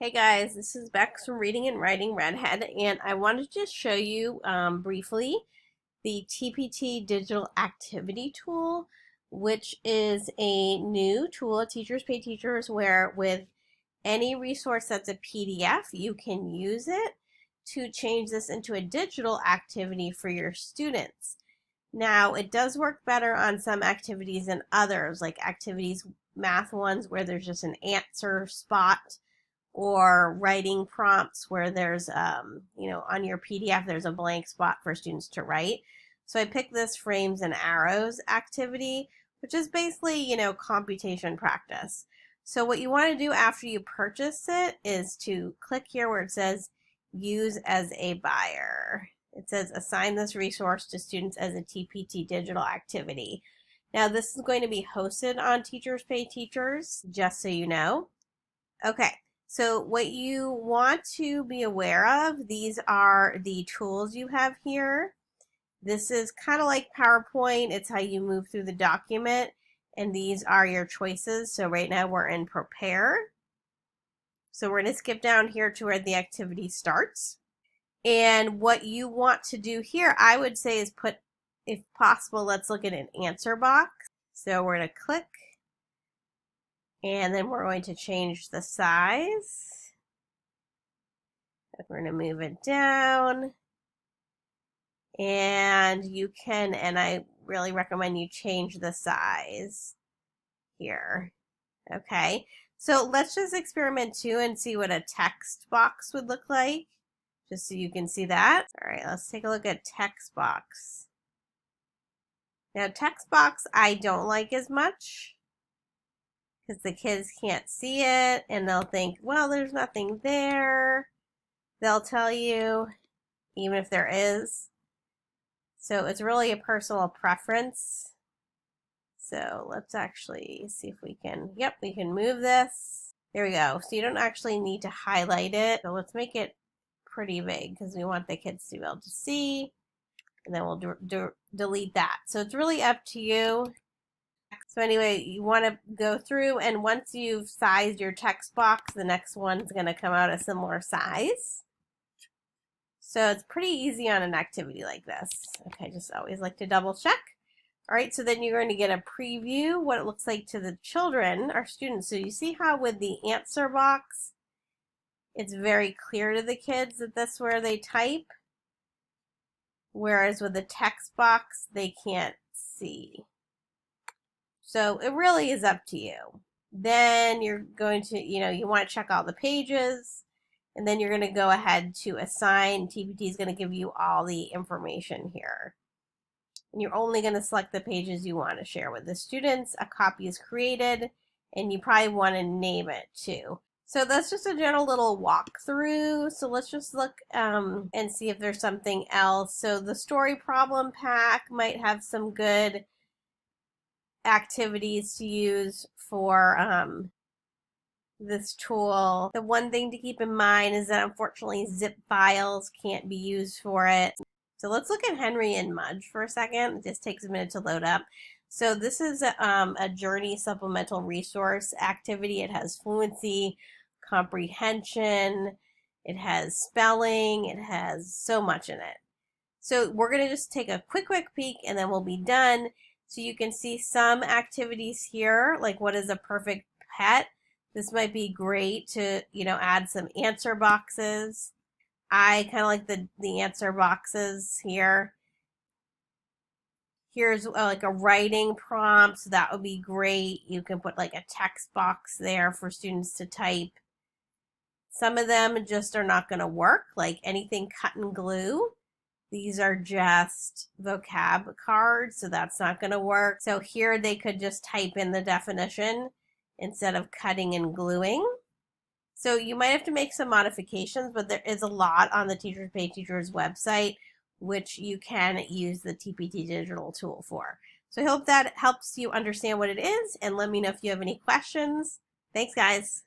Hey guys, this is Bex from Reading and Writing Redhead, and I wanted to just show you briefly the TPT digital activity tool, which is a new tool, Teachers Pay Teachers, where with any resource that's a PDF, you can use it to change this into a digital activity for your students. Now, it does work better on some activities than others, like activities, math ones, where there's just an answer spot or writing prompts where there's, on your PDF, there's a blank spot for students to write. So I picked this frames and arrows activity, which is basically, computation practice. So what you want to do after you purchase it is to click here where it says use as a buyer. It says assign this resource to students as a TPT digital activity. Now this is going to be hosted on Teachers Pay Teachers, just so you know. Okay. So what you want to be aware of, these are the tools you have here. This is kind of like PowerPoint. It's how you move through the document. And these are your choices. So right now we're in prepare. So we're going to skip down here to where the activity starts. And what you want to do here, I would say, is put, if possible, let's look at an answer box. So we're going to click. And then we're going to change the size. We're going to move it down. And you can, and I really recommend you change the size here. Okay, so let's just experiment too and see what a text box would look like, just so you can see that. All right, let's take a look at text box. Now, text box I don't like as much, because the kids can't see it and they'll think, well, there's nothing there. They'll tell you, even if there is. So it's really a personal preference. So let's actually see if we can, yep, we can move this. There we go. So you don't actually need to highlight it. So let's make it pretty big because we want the kids to be able to see. And then we'll delete that. So it's really up to you. So anyway, you want to go through, and once you've sized your text box, the next one's going to come out a similar size. So it's pretty easy on an activity like this. Okay, just always like to double check. All right, so then you're going to get a preview, what it looks like to the children, our students. So you see how with the answer box, it's very clear to the kids that that's where they type. Whereas with the text box, they can't see. So it really is up to you. Then you're going to, you want to check all the pages, and then you're going to go ahead to assign. TPT is going to give you all the information here. And you're only going to select the pages you want to share with the students. A copy is created, and you probably want to name it too. So that's just a general little walkthrough. So let's just look and see if there's something else. So the story problem pack might have some good activities to use for this tool. The one thing to keep in mind is that unfortunately zip files can't be used for it. So let's look at Henry and Mudge for a second. It just takes a minute to load up. So this is a Journey supplemental resource activity. It has fluency, comprehension, it has spelling, it has so much in it. So we're going to just take a quick peek and then we'll be done. So you can see some activities here, like what is a perfect pet. This might be great to, add some answer boxes. I kind of like the answer boxes here. Here's like a writing prompt, so that would be great. You can put like a text box there for students to type. Some of them just are not going to work, like anything cut and glue. These are just vocab cards, so that's not going to work. So here they could just type in the definition instead of cutting and gluing. So you might have to make some modifications, but there is a lot on the Teachers Pay Teachers website, which you can use the TPT digital tool for. So I hope that helps you understand what it is, and let me know if you have any questions. Thanks, guys.